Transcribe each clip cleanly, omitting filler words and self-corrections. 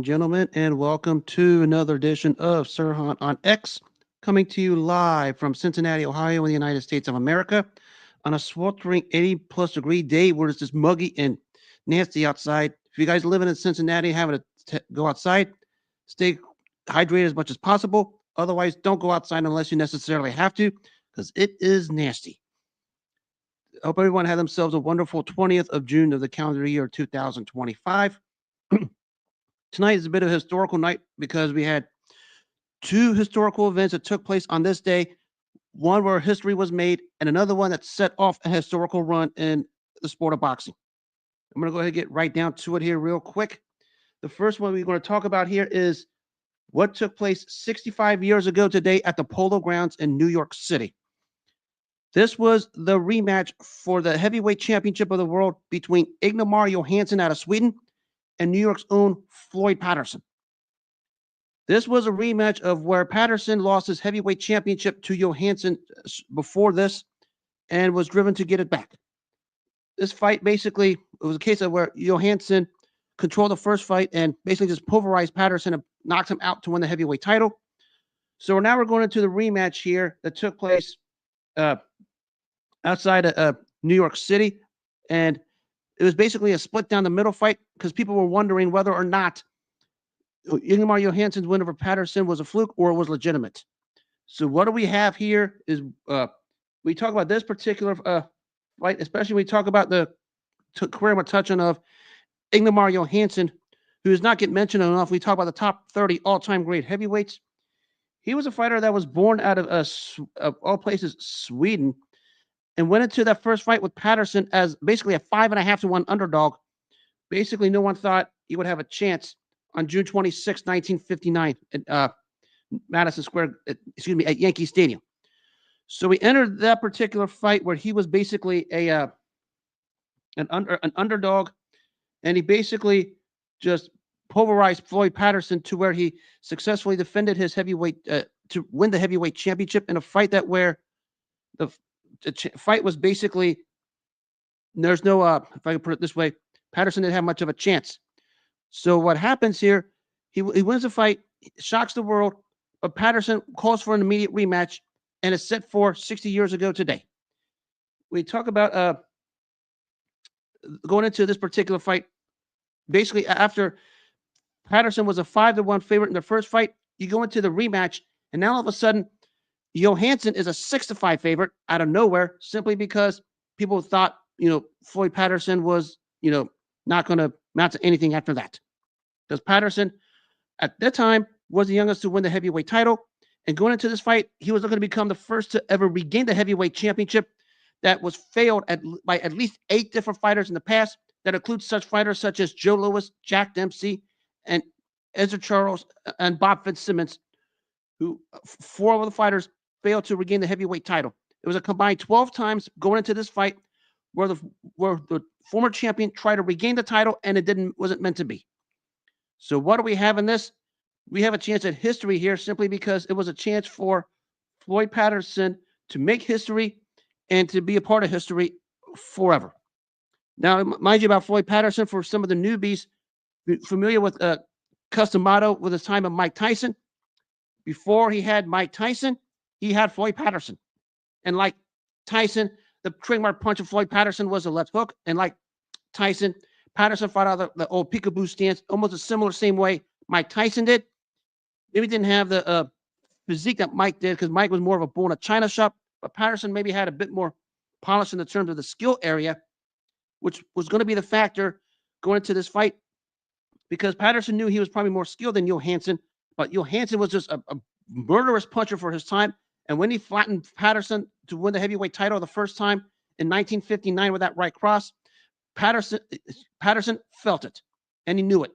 gentlemen, and welcome to another edition of Sirhan on X, coming to you live from Cincinnati, Ohio, in the United States of America, on a sweltering 80 plus degree day where it's just muggy and nasty outside. If you guys living in Cincinnati, having to go outside, stay hydrated as much as possible. Otherwise, don't go outside unless you necessarily have to, because it is nasty. I hope everyone had themselves a wonderful 20th of June of the calendar year 2025. Tonight is a bit of a historical night because we had two historical events that took place on this day. One where history was made, and another one that set off a historical run in the sport of boxing. I'm going to go ahead and get right down to it here, real quick. The first one we're going to talk about here is what took place 65 years ago today at the Polo Grounds in New York City. This was the rematch for the heavyweight championship of the world between Ingemar Johansson out of Sweden and New York's own Floyd Patterson. This was a rematch of where Patterson lost his heavyweight championship to Johansson before this and was driven to get it back. This fight basically, it was a case of where Johansson controlled the first fight and basically just pulverized Patterson and knocked him out to win the heavyweight title. So now we're going into the rematch here that took place outside of New York City. And it was basically a split down the middle fight because people were wondering whether or not Ingemar Johansson's win over Patterson was a fluke or was legitimate. So what do we have here is we talk about this particular fight, especially when we talk about the career we're touching of Ingemar Johansson, who does not get mentioned enough. We talk about the top 30 all-time great heavyweights. He was a fighter that was born out of all places, Sweden, and went into that first fight with Patterson as basically a 5.5-to-1 underdog. Basically, no one thought he would have a chance on June 26, 1959, at Madison Square, at Yankee Stadium. So we entered that particular fight where he was basically an underdog, and he basically just pulverized Floyd Patterson to where he successfully defended his heavyweight to win the heavyweight championship in a fight that where the fight was basically there's no if I can put it this way, Patterson didn't have much of a chance. So what happens here, he wins the fight, shocks the world, but Patterson calls for an immediate rematch and is set for 60 years ago today. We talk about going into this particular fight. Basically, after Patterson was a 5-to-1 favorite in the first fight, you go into the rematch, and now all of a sudden, Johansson is a 6-to-5 favorite out of nowhere, simply because people thought, Floyd Patterson was, not going to amount to anything after that. Because Patterson, at that time, was the youngest to win the heavyweight title. And going into this fight, he was looking to become the first to ever regain the heavyweight championship that was failed by at least 8 different fighters in the past. That includes such fighters such as Joe Louis, Jack Dempsey, and Ezra Charles, and Bob Fitzsimmons, who 4 of the fighters failed to regain the heavyweight title. It was a combined 12 times going into this fight where the former champion tried to regain the title, and it wasn't meant to be. So what do we have in this? We have a chance at history here simply because it was a chance for Floyd Patterson to make history and to be a part of history forever. Now, mind you about Floyd Patterson, for some of the newbies familiar with Customato with his time of Mike Tyson, before he had Mike Tyson, he had Floyd Patterson. And like Tyson, the trademark punch of Floyd Patterson was a left hook. And like Tyson, Patterson fought out the old peekaboo stance, almost a similar same way Mike Tyson did. Maybe didn't have the physique that Mike did because Mike was more of a bull in a china shop. But Patterson maybe had a bit more polish in the terms of the skill area, which was going to be the factor going into this fight, because Patterson knew he was probably more skilled than Johansson, but Johansson was just a murderous puncher for his time. And when he flattened Patterson to win the heavyweight title the first time in 1959 with that right cross, Patterson felt it, and he knew it.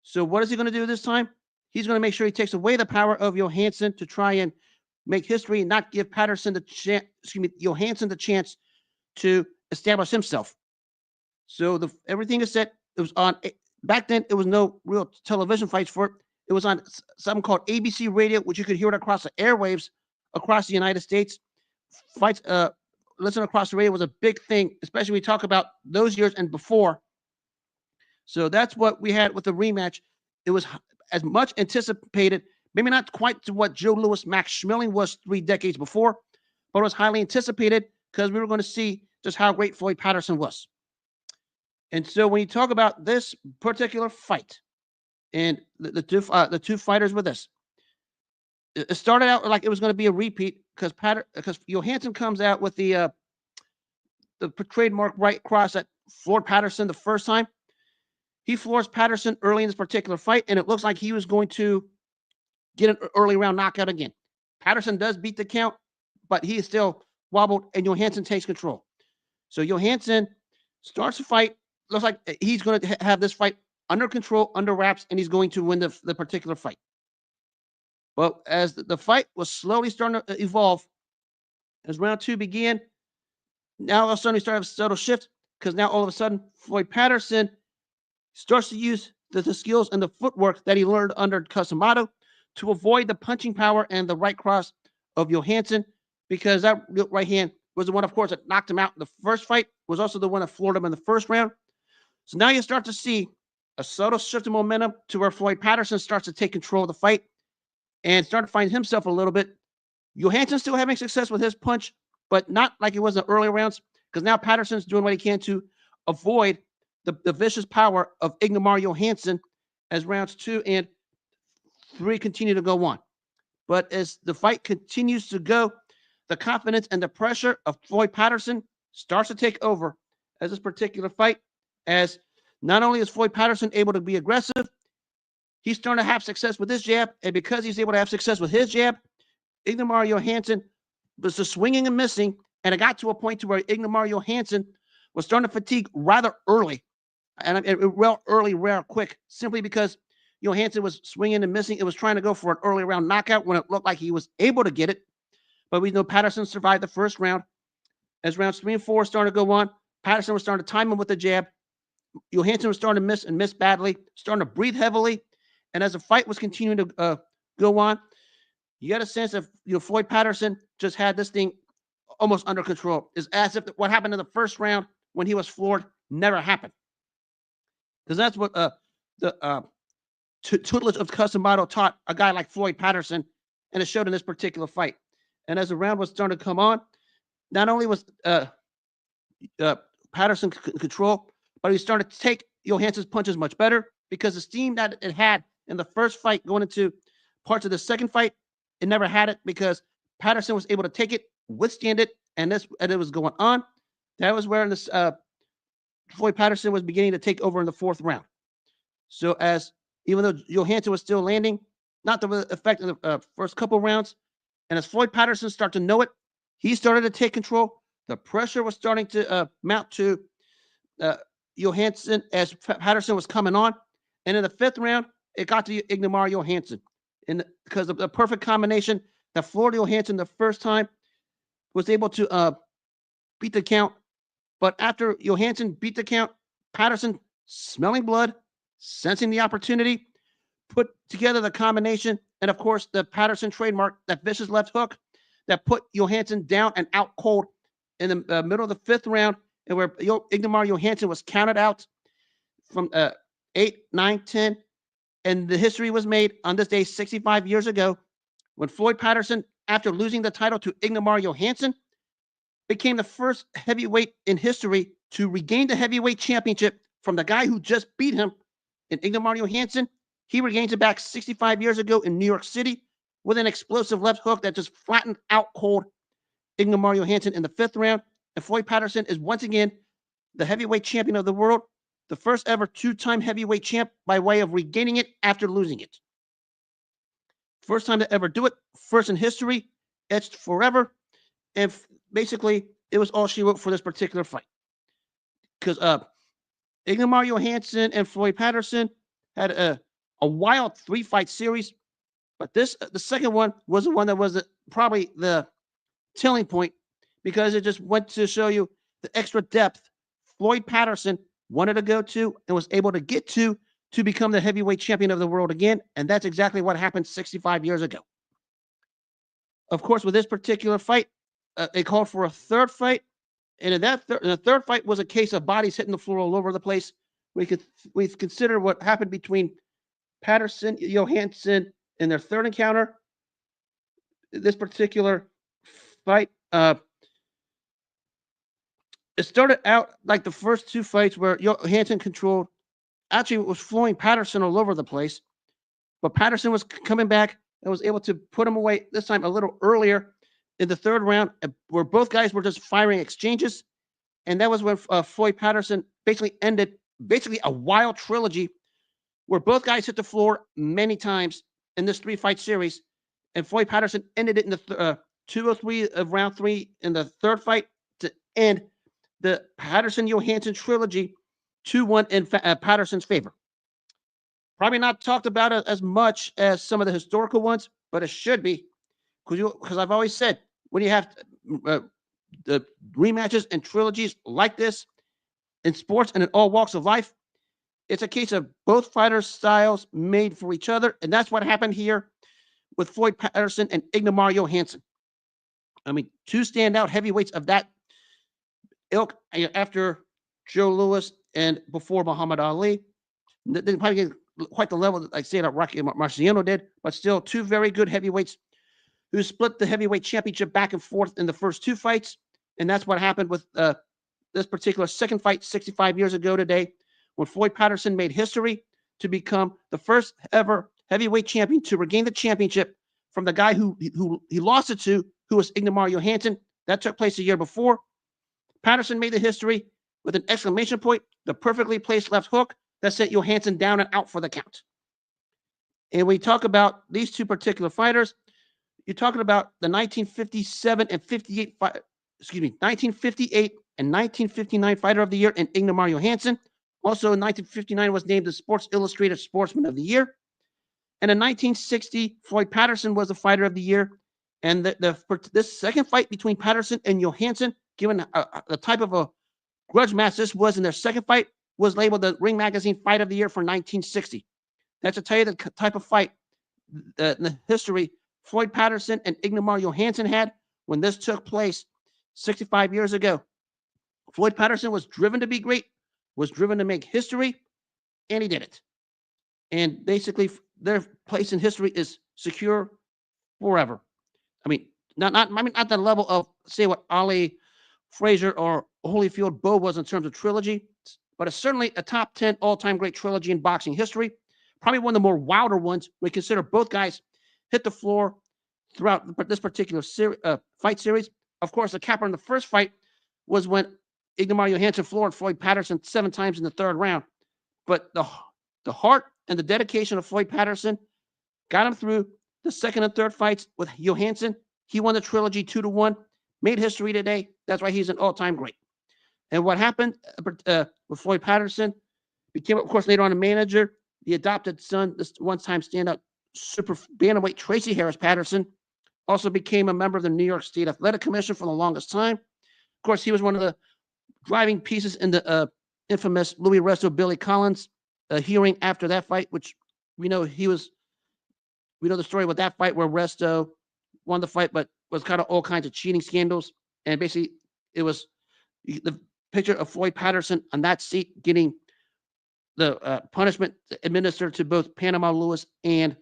So what is he going to do this time? He's going to make sure he takes away the power of Johansson to try and make history and not give Johansson the chance to establish himself. So everything is set. It was on back then. It was no real television fights for it. It was on something called ABC radio, which you could hear it across the airwaves across the United States. Fights, listen across the radio was a big thing, especially when we talk about those years and before. So that's what we had with the rematch. it was as much anticipated, maybe not quite to what Joe Louis Max Schmeling was 3 decades before, but it was highly anticipated because we were going to see just how great Floyd Patterson was. And so when you talk about this particular fight and the two fighters with this, it started out like it was going to be a repeat because Johansson comes out with the trademark right cross that floored Patterson the first time. He floors Patterson early in this particular fight, and it looks like he was going to get an early round knockout again. Patterson does beat the count, but he is still wobbled, and Johansson takes control. So Johansson starts the fight. Looks like he's going to have this fight under control, under wraps, and he's going to win the particular fight. Well, as the fight was slowly starting to evolve, as round 2 began, now all of a sudden we started a subtle shift because now all of a sudden Floyd Patterson starts to use the skills and the footwork that he learned under Cusimano to avoid the punching power and the right cross of Johansson, because that right hand was the one, of course, that knocked him out in the first fight, was also the one that floored him in the first round. So now you start to see a subtle shift in momentum to where Floyd Patterson starts to take control of the fight and start to find himself a little bit. Johansson still having success with his punch, but not like it was in the early rounds, because now Patterson's doing what he can to avoid the vicious power of Ingemar Johansson as rounds 2 and 3 continue to go on. But as the fight continues to go, the confidence and the pressure of Floyd Patterson starts to take over as this particular fight, as not only is Floyd Patterson able to be aggressive, he's starting to have success with his jab, and because he's able to have success with his jab, Ingemar Johansson was just swinging and missing, and it got to a point to where Ingemar Johansson was starting to fatigue rather early, and real early, rare quick, simply because Johansson was swinging and missing. It was trying to go for an early round knockout when it looked like he was able to get it, but we know Patterson survived the first round. As rounds 3 and 4 started to go on, Patterson was starting to time him with the jab. Johansson was starting to miss and miss badly, starting to breathe heavily, and as the fight was continuing to go on, you got a sense of Floyd Patterson just had this thing almost under control. It's as if what happened in the first round when he was floored never happened, because that's what the tutelage of Cusimano taught a guy like Floyd Patterson, and it showed in this particular fight. And as the round was starting to come on, not only was Patterson in control, but he started to take Johansson's punches much better, because the steam that it had in the first fight going into parts of the second fight, it never had it because Patterson was able to take it, withstand it, and it was going on. That was where this Floyd Patterson was beginning to take over in the 4th round. So as even though Johansson was still landing, not the effect in the first couple rounds, and as Floyd Patterson started to know it, he started to take control. The pressure was starting to mount to Johansson as Patterson was coming on, and in the 5th round, it got to Ingemar Johansson, and because of the perfect combination that floored Johansson the first time, was able to beat the count. But after Johansson beat the count, Patterson, smelling blood, sensing the opportunity, put together the combination, and of course the Patterson trademark, that vicious left hook that put Johansson down and out cold in the middle of the 5th round, and where Ingemar Johansson was counted out from 8, 9, 10, and the history was made on this day 65 years ago when Floyd Patterson, after losing the title to Ingemar Johansson, became the first heavyweight in history to regain the heavyweight championship from the guy who just beat him in Ingemar Johansson. He regains it back 65 years ago in New York City with an explosive left hook that just flattened out cold Ingemar Johansson in the 5th round. And Floyd Patterson is once again the heavyweight champion of the world, the first ever 2-time heavyweight champ by way of regaining it after losing it. First time to ever do it, first in history, etched forever. And basically, it was all she wrote for this particular fight. Because Ingemar Johansson and Floyd Patterson had a wild 3-fight series, but the second one was the one that was probably the telling point, because it just went to show you the extra depth Floyd Patterson wanted to go to and was able to get to become the heavyweight champion of the world again, and that's exactly what happened 65 years ago. Of course, with this particular fight, they called for a 3rd fight, and in the 3rd fight was a case of bodies hitting the floor all over the place. We consider what happened between Patterson-Johannson in their third encounter. This particular fight, it started out like the first two fights where Johansson controlled. Actually, it was flowing Patterson all over the place, but Patterson was coming back and was able to put him away this time a little earlier in the third round, where both guys were just firing exchanges, and that was when Floyd Patterson basically ended a wild trilogy where both guys hit the floor many times in this three-fight series, and Floyd Patterson ended it in the 203 of round three in the third fight to end the Patterson-Johannson trilogy 2-1 in Patterson's favor. Probably not talked about it as much as some of the historical ones, but it should be, because I've always said when you have the rematches and trilogies like this in sports and in all walks of life, it's a case of both fighters' styles made for each other, and that's what happened here with Floyd Patterson and Ingemar Johansson. I mean, two standout heavyweights of that ilk after Joe Louis and before Muhammad Ali. They didn't probably get quite the level that I say that Rocky Marciano did, but still two very good heavyweights who split the heavyweight championship back and forth in the first two fights. And that's what happened with this particular second fight 65 years ago today, when Floyd Patterson made history to become the first ever heavyweight champion to regain the championship from the guy who he lost it to, who was Ingemar Johansson. That took place a year before. Patterson made the history with an exclamation point, the perfectly placed left hook that sent Johansson down and out for the count. And we talk about these two particular fighters. You're talking about the 1957 and 58 1958 and 1959 Fighter of the Year in Ingemar Johansson. Also in 1959 was named the Sports Illustrated Sportsman of the Year. And in 1960, Floyd Patterson was the Fighter of the Year. And this second fight between Patterson and Johansson, given the type of a grudge match this was in their second fight, was labeled the Ring Magazine Fight of the Year for 1960. That's to tell you the type of fight in the history Floyd Patterson and Ingemar Johansson had when this took place 65 years ago. Floyd Patterson was driven to be great, was driven to make history, and he did it. And basically, their place in history is secure forever. I mean, not the level of, say, what Ali, Frazier, or Holyfield Bowe was in terms of trilogy, but it's certainly a top 10 all-time great trilogy in boxing history. Probably one of the more wilder ones. We consider both guys hit the floor throughout this particular fight series. Of course, the capper in the first fight was when Ingemar Johansson floored Floyd Patterson 7 times in the third round. But the heart and the dedication of Floyd Patterson got him through the second and third fights with Johansson. He won the trilogy 2-1, made history today. That's why he's an all-time great. And what happened with Floyd Patterson became, of course, later on a manager. The adopted son, this one-time standout super bantamweight Tracy Harris Patterson, also became a member of the New York State Athletic Commission for the longest time. Of course, he was one of the driving pieces in the infamous Louis Resto Billy Collins hearing after that fight, which we know the story with that fight where Resto won the fight, but was kind of all kinds of cheating scandals. And basically, it was the picture of Floyd Patterson on that seat getting the punishment administered to both Panama Lewis and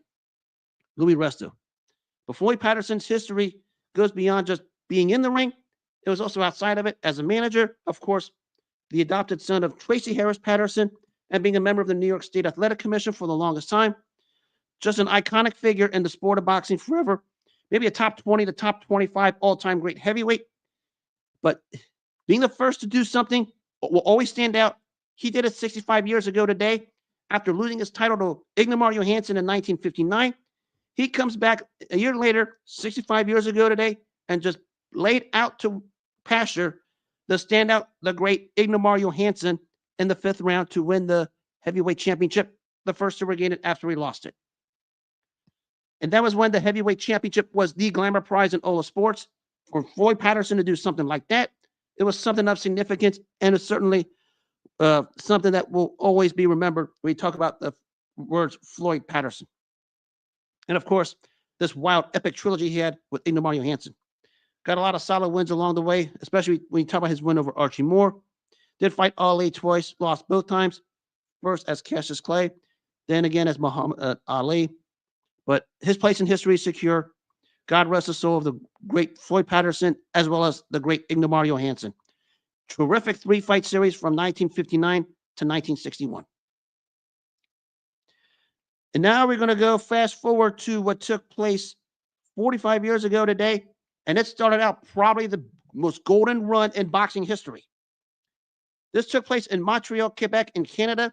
Louis Resto. But Floyd Patterson's history goes beyond just being in the ring. It was also outside of it as a manager, of course, the adopted son of Tracy Harris Patterson, and being a member of the New York State Athletic Commission for the longest time. Just an iconic figure in the sport of boxing forever. Maybe a top 20 to top 25 all-time great heavyweight. But being the first to do something will always stand out. He did it 65 years ago today after losing his title to Ingemar Johansson in 1959. He comes back a year later, 65 years ago today, and just laid out to pasture the standout, the great Ingemar Johansson in the 5th round to win the heavyweight championship, the first to regain it after he lost it. And that was when the heavyweight championship was the glamour prize in all of sports. For Floyd Patterson to do something like that, it was something of significance, and it's certainly something that will always be remembered when we talk about the words Floyd Patterson. And of course, this wild epic trilogy he had with Ingemar Johansson. Got a lot of solid wins along the way, especially when you talk about his win over Archie Moore. Did fight Ali twice, lost both times. First as Cassius Clay, then again as Muhammad Ali. But his place in history is secure. God rest the soul of the great Floyd Patterson, as well as the great Ingemar Johansson. Terrific three-fight series from 1959 to 1961. And now we're going to go fast forward to what took place 45 years ago today. And it started out probably the most golden run in boxing history. This took place in Montreal, Quebec, in Canada.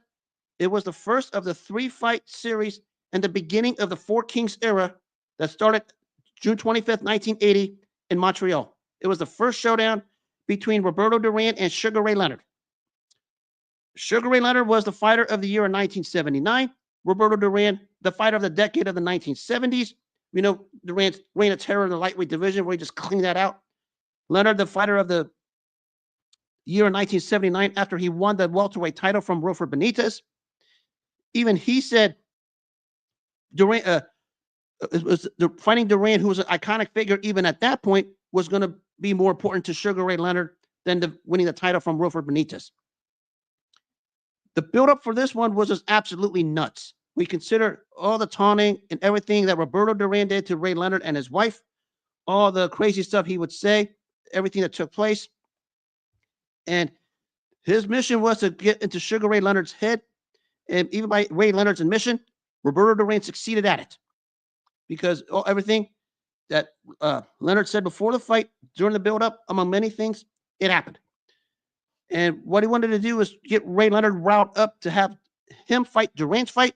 It was the first of the three-fight series and the beginning of the Four Kings era that started June 25th, 1980 in Montreal. It was the first showdown between Roberto Duran and Sugar Ray Leonard. Sugar Ray Leonard was the fighter of the year in 1979. Roberto Duran, the fighter of the decade of the 1970s. We know Duran's reign of terror in the lightweight division, where he just cleaned that out. Leonard, the fighter of the year in 1979, after he won the welterweight title from Wilfred Benitez. Even he said Duran, fighting Duran, who was an iconic figure even at that point, was going to be more important to Sugar Ray Leonard than winning the title from Wilfred Benitez. The buildup for this one was just absolutely nuts. We consider all the taunting and everything that Roberto Duran did to Ray Leonard and his wife, all the crazy stuff he would say, everything that took place. And his mission was to get into Sugar Ray Leonard's head. And even by Ray Leonard's admission, Roberto Duran succeeded at it. Because everything that Leonard said before the fight, during the buildup, among many things, it happened. And what he wanted to do was get Ray Leonard riled up to have him fight Duran's fight.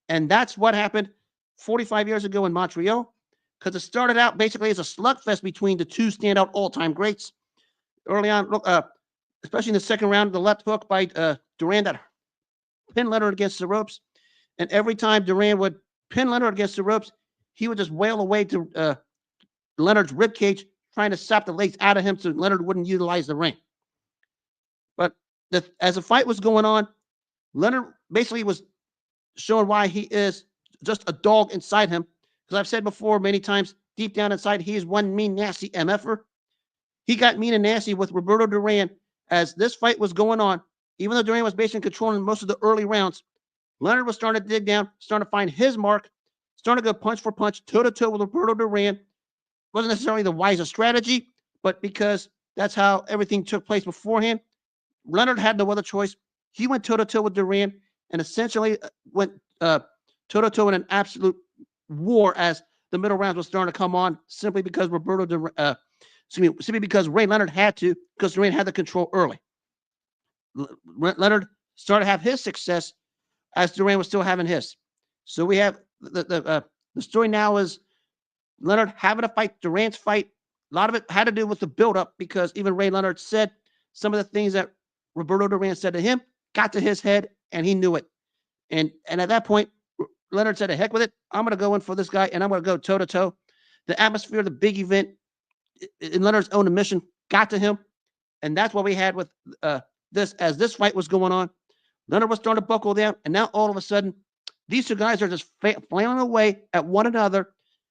And that's what happened 45 years ago in Montreal, because it started out basically as a slugfest between the two standout all-time greats. Early on, especially in the second round, the left hook by Duran that pinned Leonard against the ropes. And every time Duran would pin Leonard against the ropes, he would just wail away to Leonard's ribcage, trying to sap the legs out of him so Leonard wouldn't utilize the ring. But as the fight was going on, Leonard basically was showing why he is just a dog inside him. Because I've said before many times, deep down inside, he is one mean, nasty MFer. He got mean and nasty with Roberto Duran as this fight was going on. Even though Duran was basically controlling most of the early rounds, Leonard was starting to dig down, starting to find his mark, starting to go punch for punch, toe-to-toe with Roberto Duran. Wasn't necessarily the wisest strategy, but because that's how everything took place beforehand, Leonard had no other choice. He went toe-to-toe with Duran and essentially went toe-to-toe in an absolute war as the middle rounds were starting to come on, simply because simply because Ray Leonard had to, because Duran had the control early. Leonard started to have his success as Duran was still having his. So we have the story now is Leonard having to fight Duran's fight. A lot of it had to do with the buildup, because even Ray Leonard said some of the things that Roberto Duran said to him got to his head, and he knew it. And at that point, Leonard said, "The heck with it. I'm going to go in for this guy, and I'm going to go toe-to-toe." The atmosphere of the big event, in Leonard's own admission, got to him. And that's what we had with this. As this fight was going on, Leonard was starting to buckle down. And now all of a sudden, these two guys are just flailing away at one another.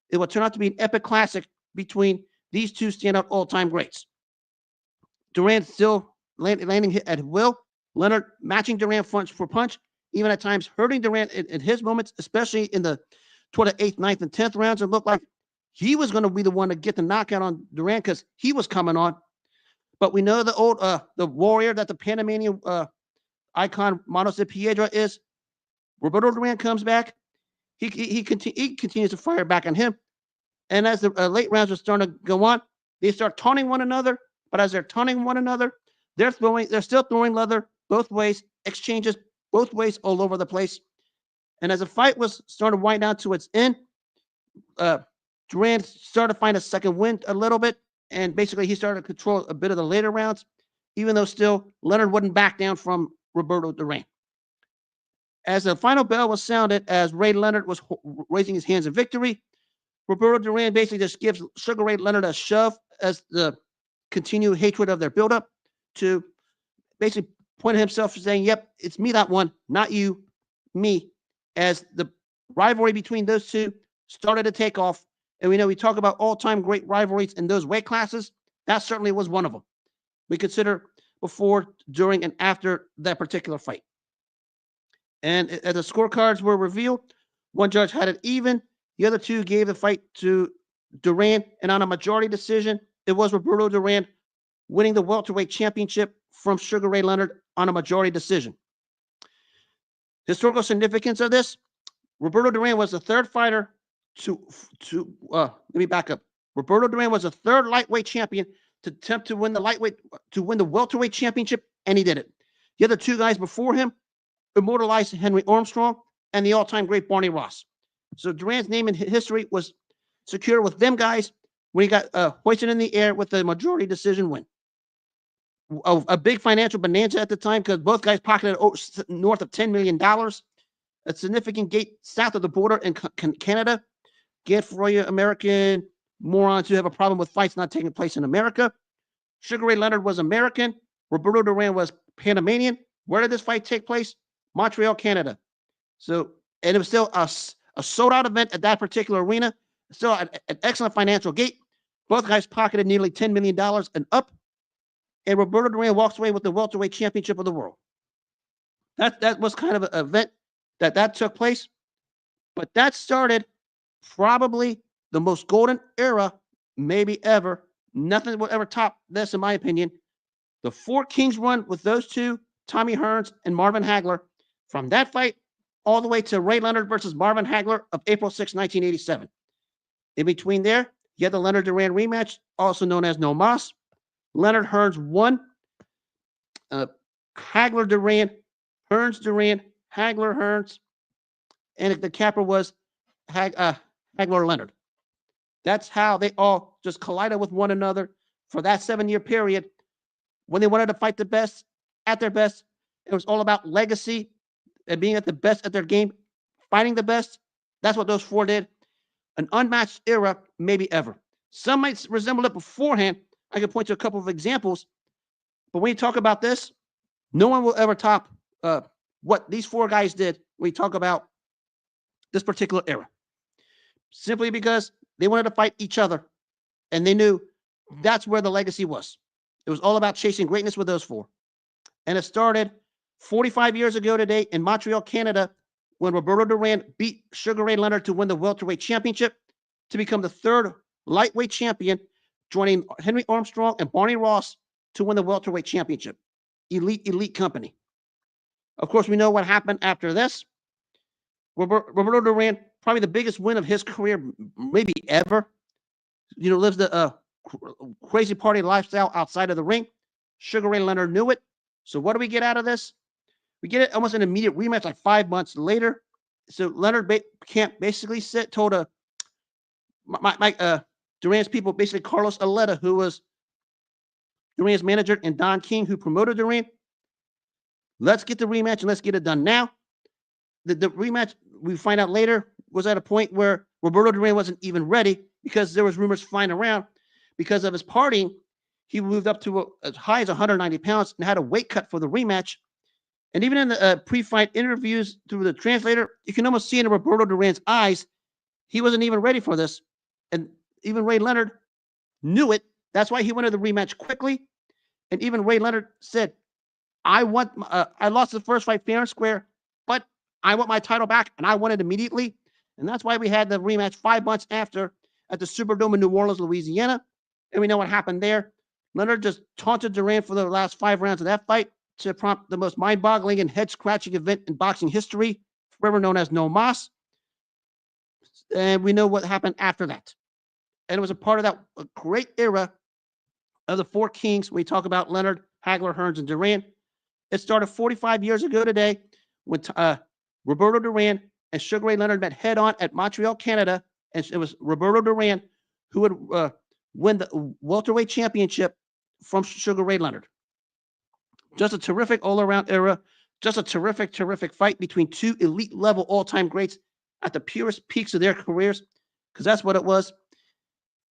It will turn out to be an epic classic between these two standout all-time greats. Duran still landing at will. Leonard matching Duran punch for punch, even at times hurting Duran in his moments, especially in toward the 8th, 9th, and 10th rounds. It looked like he was going to be the one to get the knockout on Duran because he was coming on. But we know the warrior that the Panamanian icon Manos de Piedra is. Roberto Duran comes back. He continues to fire back on him. And as the late rounds are starting to go on, they start taunting one another. But as they're taunting one another, they're still throwing leather both ways, exchanges both ways all over the place. And as the fight was starting to wind down to its end, Duran started to find a second wind a little bit. And basically he started to control a bit of the later rounds, even though still Leonard wouldn't back down from Roberto Duran. As the final bell was sounded, as Ray Leonard was raising his hands in victory, Roberto Duran basically just gives Sugar Ray Leonard a shove as the continued hatred of their buildup to basically point at himself saying, "Yep, it's me that won, not you, me." As the rivalry between those two started to take off, and we know we talk about all-time great rivalries in those weight classes, that certainly was one of them. We consider before, during, and after that particular fight. And as the scorecards were revealed, one judge had it even. The other two gave the fight to Duran, and on a majority decision, it was Roberto Duran winning the welterweight championship from Sugar Ray Leonard on a majority decision. Historical significance of this: Roberto Duran was the third fighter let me back up. Roberto Duran was the third lightweight champion to attempt to win the welterweight championship, and he did it. The other two guys before him immortalized Henry Armstrong and the all-time great Barney Ross. So Duran's name in history was secure with them guys when he got hoisted in the air with the majority decision win. A big financial bonanza at the time because both guys pocketed north of $10 million. A significant gate south of the border in Canada. Again, for you American morons who have a problem with fights not taking place in America. Sugar Ray Leonard was American. Roberto Duran was Panamanian. Where did this fight take place? Montreal, Canada. So, and it was still a sold-out event at that particular arena. Still an excellent financial gate. Both guys pocketed nearly $10 million and up. And Roberto Duran walks away with the welterweight championship of the world. That was kind of an event that took place. But that started probably the most golden era maybe ever. Nothing will ever top this, in my opinion. The Four Kings run with those two, Tommy Hearns and Marvin Hagler, from that fight all the way to Ray Leonard versus Marvin Hagler of April 6, 1987. In between there, you had the Leonard-Duran rematch, also known as No Mas. Leonard Hearns won. Hagler-Duran, Hearns-Duran, Hagler-Hearns, and the capper was Hagler-Leonard. That's how they all just collided with one another for that 7-year period. When they wanted to fight the best at their best, it was all about legacy and being at the best at their game, fighting the best. That's what those four did. An unmatched era, maybe ever. Some might resemble it beforehand. I can point to a couple of examples. But when you talk about this, no one will ever top what these four guys did when you talk about this particular era. Simply because they wanted to fight each other, and they knew that's where the legacy was. It was all about chasing greatness with those four. And it started 45 years ago today in Montreal, Canada, when Roberto Duran beat Sugar Ray Leonard to win the welterweight championship to become the third lightweight champion, joining Henry Armstrong and Barney Ross to win the welterweight championship. Elite company. Of course, we know what happened after this. Roberto Duran, probably the biggest win of his career, maybe ever. Lives the crazy party lifestyle outside of the ring. Sugar Ray Leonard knew it. So what do we get out of this? We get it almost an immediate rematch, like 5 months later. So Leonard basically told Duran's people, basically Carlos Aleta, who was Duran's manager, and Don King, who promoted Duran, let's get the rematch and let's get it done now. The rematch, we find out later, was at a point where Roberto Duran wasn't even ready because there was rumors flying around. Because of his partying, he moved up to as high as 190 pounds and had a weight cut for the rematch. And even in the pre-fight interviews through the translator, you can almost see in Roberto Duran's eyes, he wasn't even ready for this. And even Ray Leonard knew it. That's why he wanted the rematch quickly. And even Ray Leonard said, I lost the first fight fair and square, but I want my title back, and I want it immediately. And that's why we had the rematch 5 months after at the Superdome in New Orleans, Louisiana. And we know what happened there. Leonard just taunted Duran for the last 5 rounds of that fight to prompt the most mind-boggling and head-scratching event in boxing history, forever known as No Mas. And we know what happened after that. And it was a part of that great era of the Four Kings. We talk about Leonard, Hagler, Hearns, and Duran. It started 45 years ago today when Roberto Duran and Sugar Ray Leonard met head-on at Montreal, Canada. And it was Roberto Duran who would win the welterweight championship from Sugar Ray Leonard. Just a terrific all-around era. Just a terrific fight between two elite-level all-time greats at the purest peaks of their careers, because that's what it was.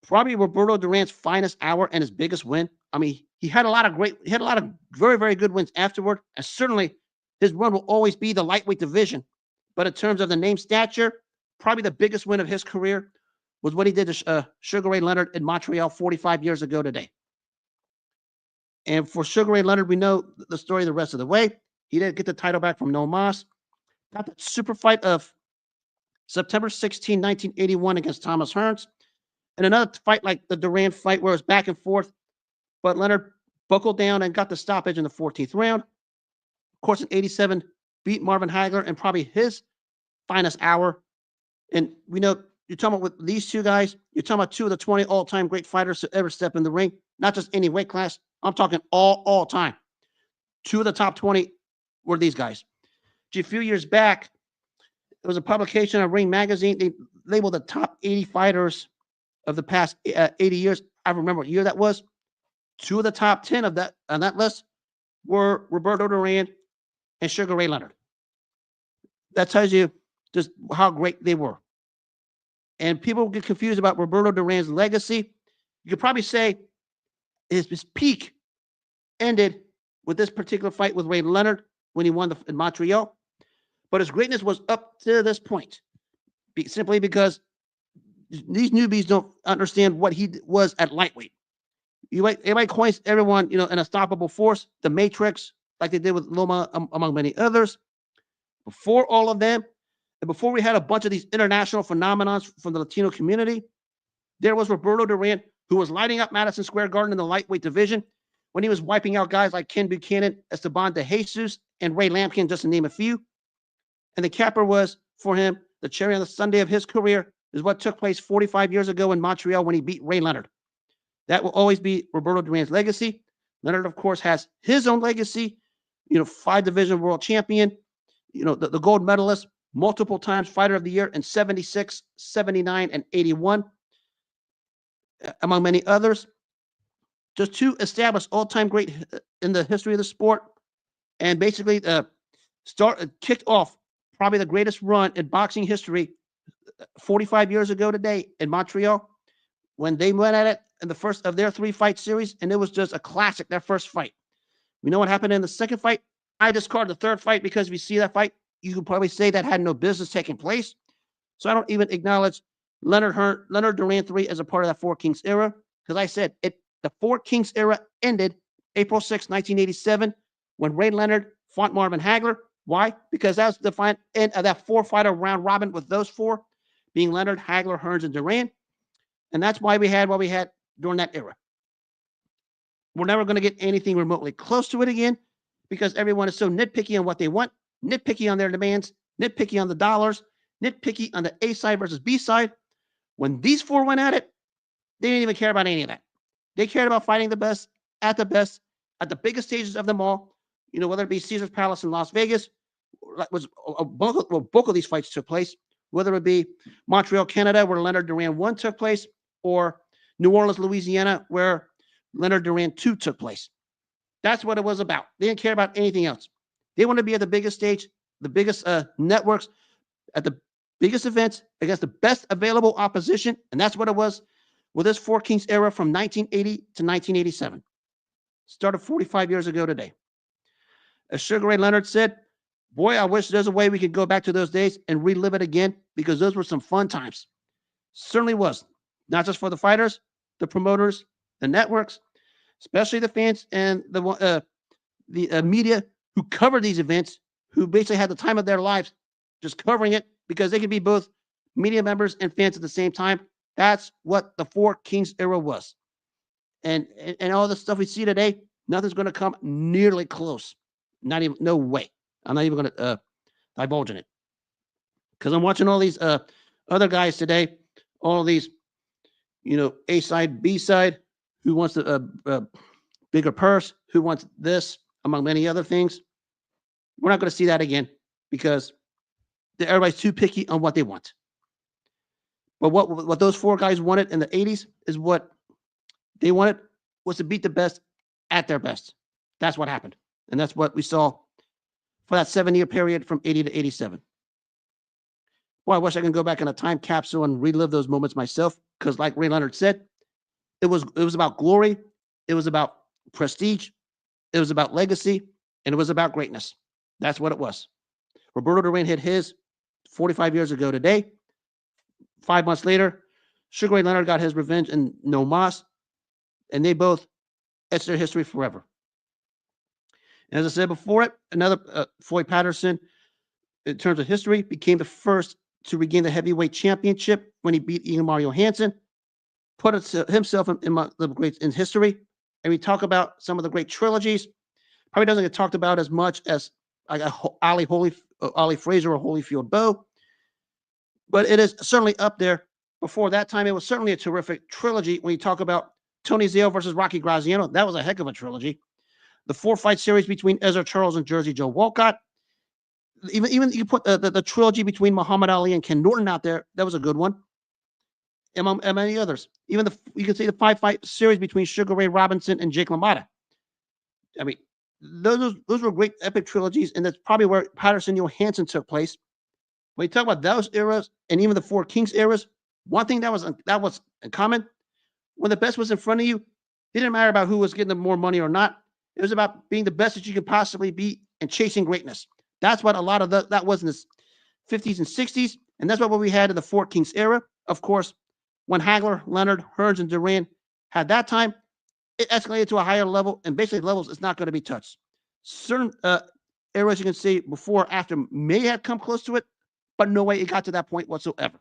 Probably Roberto Duran's finest hour and his biggest win. I mean, he had a lot of very, very good wins afterward, and certainly his run will always be the lightweight division. But in terms of the name stature, probably the biggest win of his career was what he did to Sugar Ray Leonard in Montreal 45 years ago today. And for Sugar Ray Leonard, we know the story the rest of the way. He didn't get the title back from No Mas. got the super fight of September 16, 1981 against Thomas Hearns, and another fight like the Duran fight where it was back and forth, but Leonard buckled down and got the stoppage in the 14th round. Of course, in 87, beat Marvin Hagler in probably his finest hour. And we know you're talking about with these two guys, you're talking about two of the 20 all-time great fighters to ever step in the ring, not just any weight class. I'm talking all time. Two of the top 20 were these guys. A few years back, there was a publication of Ring Magazine. They labeled the top 80 fighters of the past 80 years. I remember what year that was. Two of the top 10 of that on that list were Roberto Duran and Sugar Ray Leonard. That tells you just how great they were. And people get confused about Roberto Duran's legacy. You could probably say his peak ended with this particular fight with Ray Leonard when he won in Montreal. But his greatness was up to this point, simply because these newbies don't understand what he was at lightweight. Everybody coins everyone, an unstoppable force, the Matrix, like they did with Loma, among many others. Before all of them, and before we had a bunch of these international phenomenons from the Latino community, there was Roberto Duran, who was lighting up Madison Square Garden in the lightweight division when he was wiping out guys like Ken Buchanan, Esteban de Jesus, and Ray Lampkin, just to name a few. And the capper was, for him, the cherry on the sundae of his career is what took place 45 years ago in Montreal when he beat Ray Leonard. That will always be Roberto Duran's legacy. Leonard, of course, has his own legacy, 5-division world champion, the gold medalist, multiple times fighter of the year in 76, 79, and 81, among many others. Just two established all-time great in the history of the sport, and basically kicked off probably the greatest run in boxing history 45 years ago today in Montreal when they went at it in the first of their 3-fight series, and it was just a classic, their first fight. We know what happened in the second fight. I discard the third fight because if you see that fight, you could probably say that had no business taking place. So I don't even acknowledge Leonard-Duran 3 as a part of that Four Kings era, because I said the Four Kings era ended April 6, 1987, when Ray Leonard fought Marvin Hagler. Why? Because that was the final end of that 4-fighter round robin with those four being Leonard, Hagler, Hearns, and Duran. And that's why we had what we had during that era. We're never going to get anything remotely close to it again because everyone is so nitpicky on what they want, nitpicky on their demands, nitpicky on the dollars, nitpicky on the A side versus B side. When these four went at it, they didn't even care about any of that. They cared about fighting the best, at the biggest stages of them all, whether it be Caesar's Palace in Las Vegas, both of these fights took place, whether it be Montreal, Canada, where Leonard-Duran 1 took place, or New Orleans, Louisiana, where Leonard-Duran 2 took place. That's what it was about. They didn't care about anything else. They want to be at the biggest stage, the biggest networks, at the biggest events against the best available opposition, and that's what it was with this Four Kings era from 1980 to 1987. Started 45 years ago today. As Sugar Ray Leonard said, boy, I wish there's a way we could go back to those days and relive it again because those were some fun times. Certainly was. Not just for the fighters, the promoters, the networks, especially the fans and the media who covered these events, who basically had the time of their lives just covering it because they could be both media members and fans at the same time. That's what the Four Kings era was. And all the stuff we see today, nothing's going to come nearly close. No way. I'm not even going to divulge in it. Because I'm watching all these other guys today, all these, A side, B side, who wants a bigger purse, who wants this, among many other things. We're not going to see that again because everybody's too picky on what they want. But what those four guys wanted in the 80s is what they wanted was to beat the best at their best. That's what happened. And that's what we saw for that 7-year period from 80 to 87. Boy, I wish I could go back in a time capsule and relive those moments myself because like Ray Leonard said, it was about glory, it was about prestige, it was about legacy, and it was about greatness. That's what it was. Roberto Duran hit his 45 years ago today. 5 months later, Sugar Ray Leonard got his revenge in No Mas, and they both etched their history forever. And as I said before it, another Floyd Patterson, in terms of history, became the first to regain the heavyweight championship when he beat Ingemar Johansson, put himself in the greats in history. And we talk about some of the great trilogies. Probably doesn't get talked about as much as like Ali Fraser or Holyfield Bowe, but it is certainly up there. Before that time, it was certainly a terrific trilogy. When you talk about Tony Zale versus Rocky Graziano, that was a heck of a trilogy. The 4-fight series between Ezra Charles and Jersey Joe Walcott. Even you put the trilogy between Muhammad Ali and Ken Norton out there. That was a good one. Among many others. Even you can see the 5-fight series between Sugar Ray Robinson and Jake LaMotta. I mean, those were great epic trilogies, and that's probably where Patterson-Johannson took place. When you talk about those eras and even the Four Kings eras, one thing that was in common, when the best was in front of you, it didn't matter about who was getting the more money or not. It was about being the best that you could possibly be and chasing greatness. That's what a lot of that was in the 50s and 60s, and that's what we had in the Four Kings era. Of course, when Hagler, Leonard, Hearns, and Duran had that time, it escalated to a higher level, and basically levels is not going to be touched. Certain eras you can see before, after may have come close to it, but no way it got to that point whatsoever,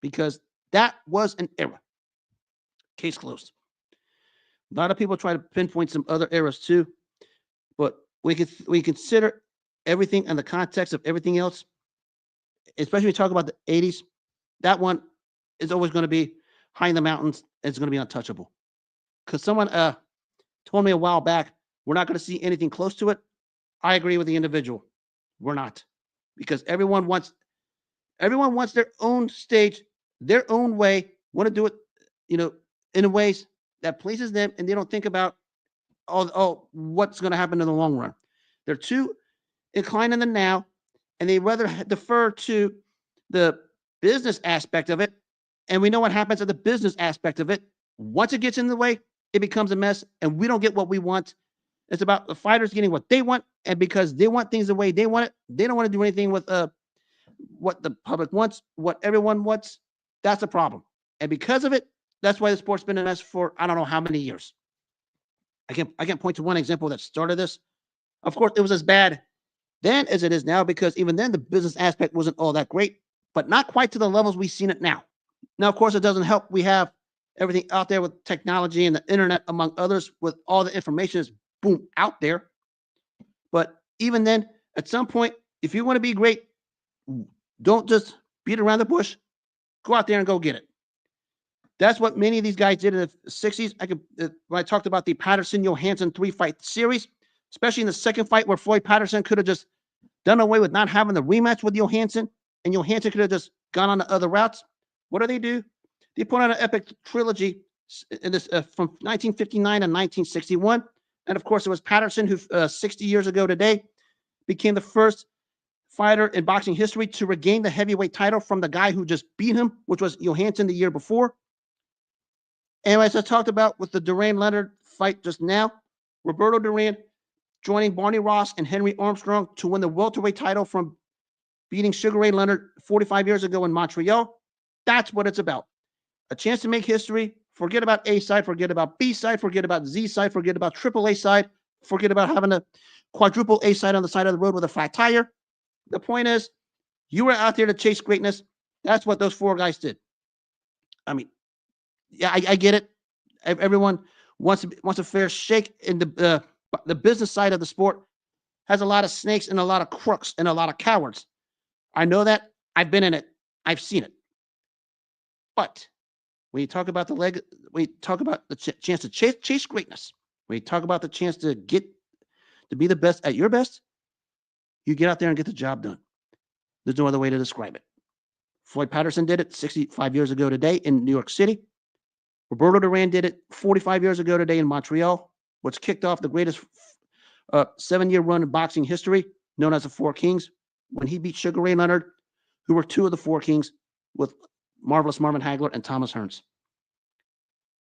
because that was an era. Case closed. A lot of people try to pinpoint some other eras too, but we consider everything in the context of everything else, especially when we talk about the 80s, that one is always going to be high in the mountains. It's going to be untouchable. Because someone told me a while back, we're not going to see anything close to it. I agree with the individual. We're not. Because everyone wants their own stage, their own way, want to do it, in ways that pleases them, and they don't think about what's going to happen in the long run. They're too inclined in the now, and they rather defer to the business aspect of it. And we know what happens at the business aspect of it. Once it gets in the way, it becomes a mess, and we don't get what we want. It's about the fighters getting what they want, and because they want things the way they want it, they don't want to do anything with what the public wants, what everyone wants. That's a problem. And because of it, that's why the sport's been a mess for I don't know how many years. I can't point to one example that started this. Of course, it was as bad then as it is now, because even then the business aspect wasn't all that great, but not quite to the levels we've seen it now. Now, of course, it doesn't help. We have everything out there with technology and the internet, among others, with all the information is boom out there. But even then, at some point, if you want to be great, don't just beat around the bush. Go out there and go get it. That's what many of these guys did in the 60s. When I talked about the Patterson-Johannson 3-fight series, especially in the second fight where Floyd Patterson could have just done away with not having the rematch with Johansson, and Johansson could have just gone on the other routes. What do? They put on an epic trilogy in this from 1959 to 1961. And of course, it was Patterson who 60 years ago today became the first fighter in boxing history to regain the heavyweight title from the guy who just beat him, which was Johansson the year before. And as I talked about with the Duran-Leonard fight just now, Roberto Duran joining Barney Ross and Henry Armstrong to win the welterweight title from beating Sugar Ray Leonard 45 years ago in Montreal. That's what it's about. A chance to make history. Forget about A side, forget about B side, forget about Z side, forget about triple A side, forget about having a quadruple A side on the side of the road with a flat tire. The point is, you were out there to chase greatness. That's what those four guys did. I mean, yeah, I get it. Everyone wants a fair shake in the business side of the sport. Has a lot of snakes and a lot of crooks and a lot of cowards. I know that. I've been in it. I've seen it. But when you talk about when you talk about the chance to chase greatness, when you talk about the chance to get to be the best at your best, you get out there and get the job done. There's no other way to describe it. Floyd Patterson did it 65 years ago today in New York City. Roberto Duran did it 45 years ago today in Montreal, which kicked off the greatest 7-year run in boxing history, known as the Four Kings, when he beat Sugar Ray Leonard, who were two of the Four Kings, with marvelous Marvin Hagler and Thomas Hearns.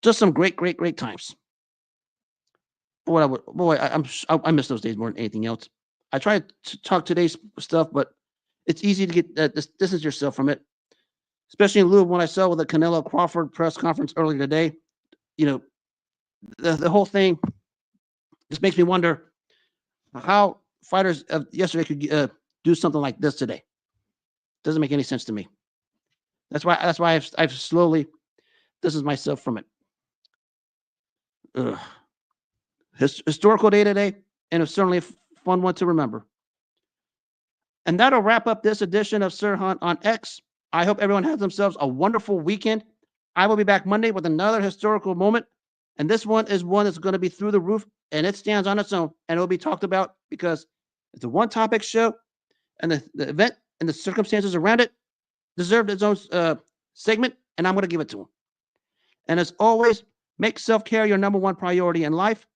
Just some great times. I miss those days more than anything else. I try to talk today's stuff, but it's easy to get distance yourself from it, especially in lieu of what I saw with the Canelo Crawford press conference earlier today. The whole thing just makes me wonder how fighters of yesterday could do something like this today. Doesn't make any sense to me. That's why I've slowly distanced myself from it. Ugh. Historical day today, and it's certainly a fun one to remember. And that'll wrap up this edition of Sir Hunt on X. I hope everyone has themselves a wonderful weekend. I will be back Monday with another historical moment. And this one is one that's going to be through the roof, and it stands on its own, and it will be talked about because it's a one-topic show, and the event and the circumstances around it deserved its own segment, and I'm going to give it to them. And as always, make self-care your number one priority in life.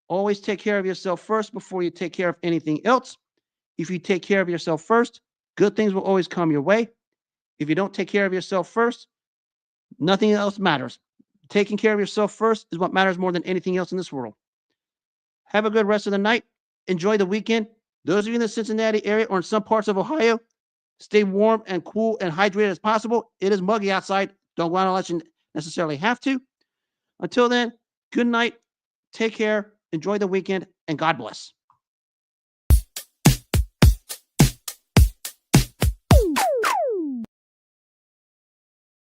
Always take care of yourself first before you take care of anything else. If you take care of yourself first, good things will always come your way. If you don't take care of yourself first, nothing else matters. Taking care of yourself first is what matters more than anything else in this world. Have a good rest of the night. Enjoy the weekend. Those of you in the Cincinnati area or in some parts of Ohio, stay warm and cool and hydrated as possible. It is muggy outside. Don't go out unless you necessarily have to. Until then, good night. Take care. Enjoy the weekend, and God bless.